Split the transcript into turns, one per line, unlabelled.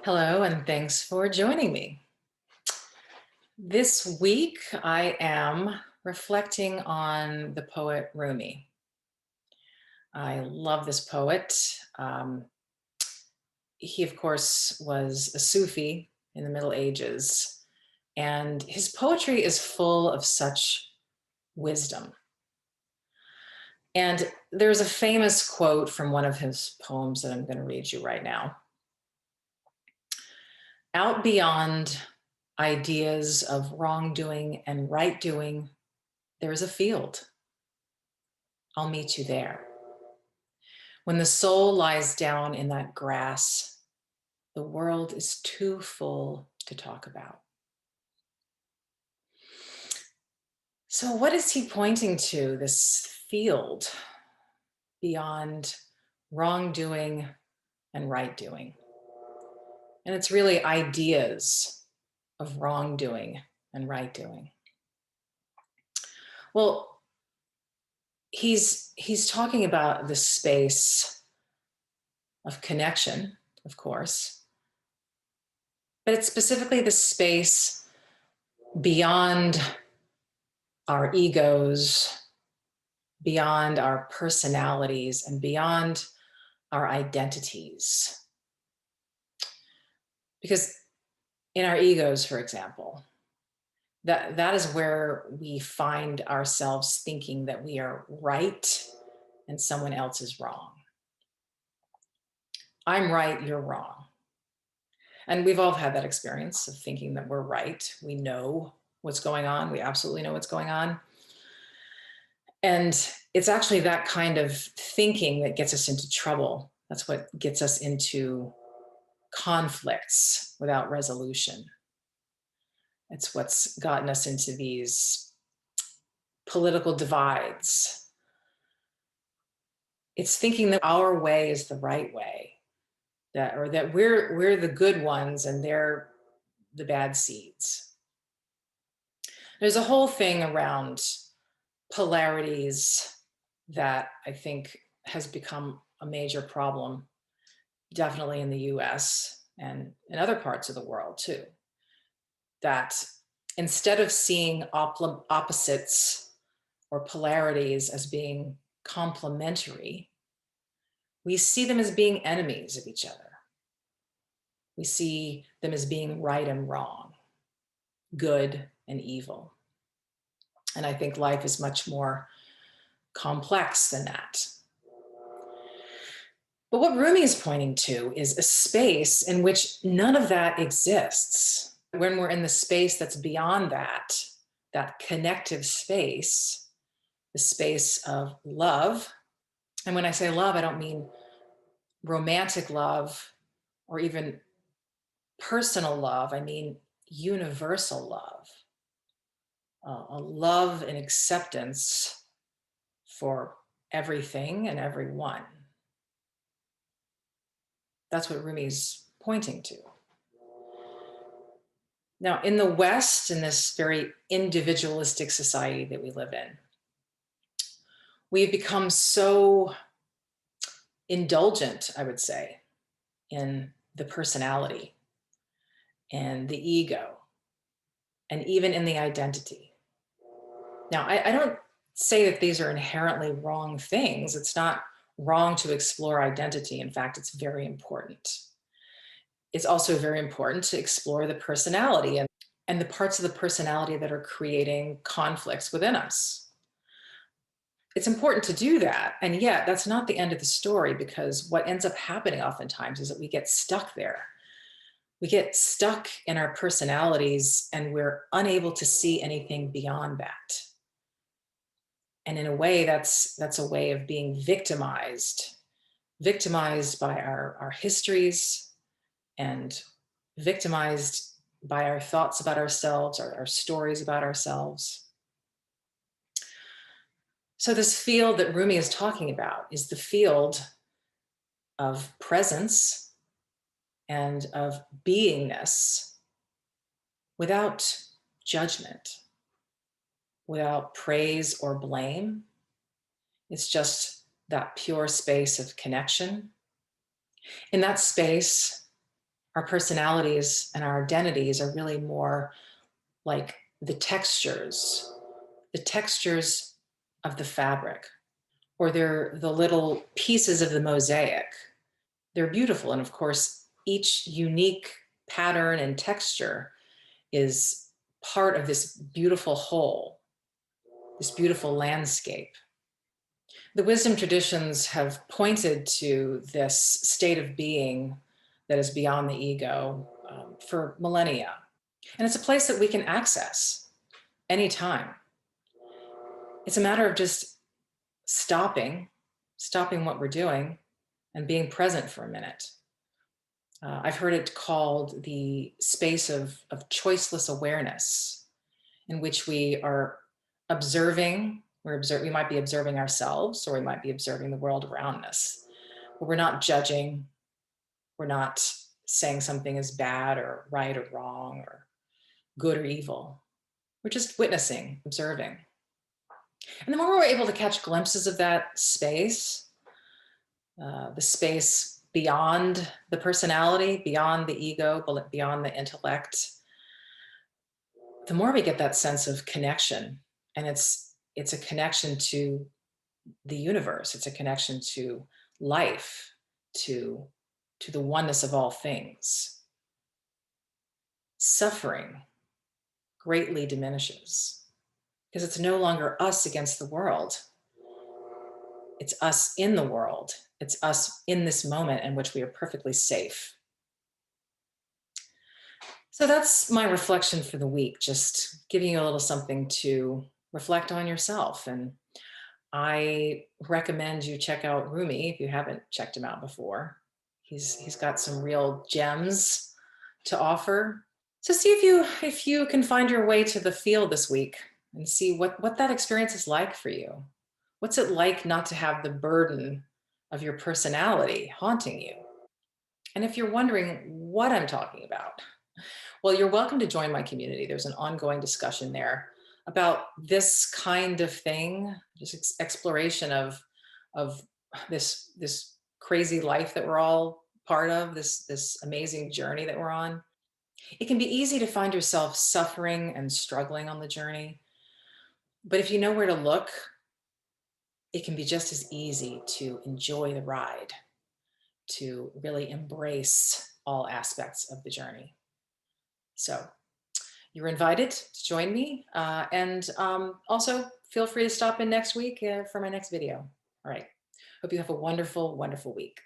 Hello, and thanks for joining me. This week, I am reflecting on the poet Rumi. I love this poet. He, of course, was a Sufi in the Middle Ages, and his poetry is full of such wisdom. And there's a famous quote from one of his poems that I'm going to read you right now. Out beyond ideas of wrongdoing and right doing, there is a field. I'll meet you there. When the soul lies down in that grass, the world is too full to talk about. So, what is he pointing to, this field beyond wrongdoing and right doing? And it's really ideas of wrongdoing and right doing. Well, he's talking about the space of connection, of course, but it's specifically the space beyond our egos, beyond our personalities, and beyond our identities. Because in our egos, for example, that is where we find ourselves thinking that we are right and someone else is wrong. I'm right, you're wrong. And we've all had that experience of thinking that we're right. We know what's going on. We absolutely know what's going on. And it's actually that kind of thinking that gets us into trouble. That's what gets us into conflicts without resolution. It's what's gotten us into these political divides. It's thinking that our way is the right way, that we're the good ones and they're the bad seeds. There's a whole thing around polarities that I think has become a major problem, definitely in the US and in other parts of the world too. That instead of seeing opposites or polarities as being complementary, we see them as being enemies of each other. We see them as being right and wrong, good and evil. And I think life is much more complex than that. But what Rumi is pointing to is a space in which none of that exists. When we're in the space that's beyond that connective space, the space of love. And when I say love, I don't mean romantic love or even personal love. I mean universal love, a love and acceptance for everything and everyone. That's what Rumi's pointing to. Now, in the West, in this very individualistic society that we live in, we've become so indulgent, I would say, in the personality and the ego, and even in the identity. Now, I don't say that these are inherently wrong things. It's not wrong to explore identity. In fact, it's very important. It's also very important to explore the personality and the parts of the personality that are creating conflicts within us. It's important to do that. And yet, that's not the end of the story, because what ends up happening oftentimes is that we get stuck there. We get stuck in our personalities and we're unable to see anything beyond that. And in a way, that's a way of being victimized by our histories, and victimized by our thoughts about ourselves, our stories about ourselves. So this field that Rumi is talking about is the field of presence and of beingness without judgment, without praise or blame. It's just that pure space of connection. In that space, Our personalities and our identities are really more like the textures of the fabric, or they're the little pieces of the mosaic. They're beautiful. And of course, each unique pattern and texture is part of this beautiful whole, this beautiful landscape. The wisdom traditions have pointed to this state of being that is beyond the ego for millennia. And it's a place that we can access anytime. It's a matter of just stopping what we're doing and being present for a minute. I've heard it called the space of choiceless awareness, in which we are observing. We might be observing ourselves, or we might be observing the world around us. But we're not judging. We're not saying something is bad or right or wrong or good or evil. We're just witnessing, observing. And the more we're able to catch glimpses of that space, the space beyond the personality, beyond the ego, beyond the intellect, the more we get that sense of connection. And it's a connection to the universe. It's a connection to life, to the oneness of all things. Suffering greatly diminishes because it's no longer us against the world. It's us in the world. It's us in this moment in which we are perfectly safe. So that's my reflection for the week, just giving you a little something to reflect on yourself. And I recommend you check out Rumi if you haven't checked him out before. He's got some real gems to offer. So see if you can find your way to the field this week and see what that experience is like for you. What's it like not to have the burden of your personality haunting you? And if you're wondering what I'm talking about, well, you're welcome to join my community. There's an ongoing discussion there about this kind of thing, just exploration of this crazy life that we're all part of, this amazing journey that we're on. It can be easy to find yourself suffering and struggling on the journey, but if you know where to look, it can be just as easy to enjoy the ride, to really embrace all aspects of the journey. So you're invited to join me. And also feel free to stop in next week for my next video. All right. Hope you have a wonderful, wonderful week.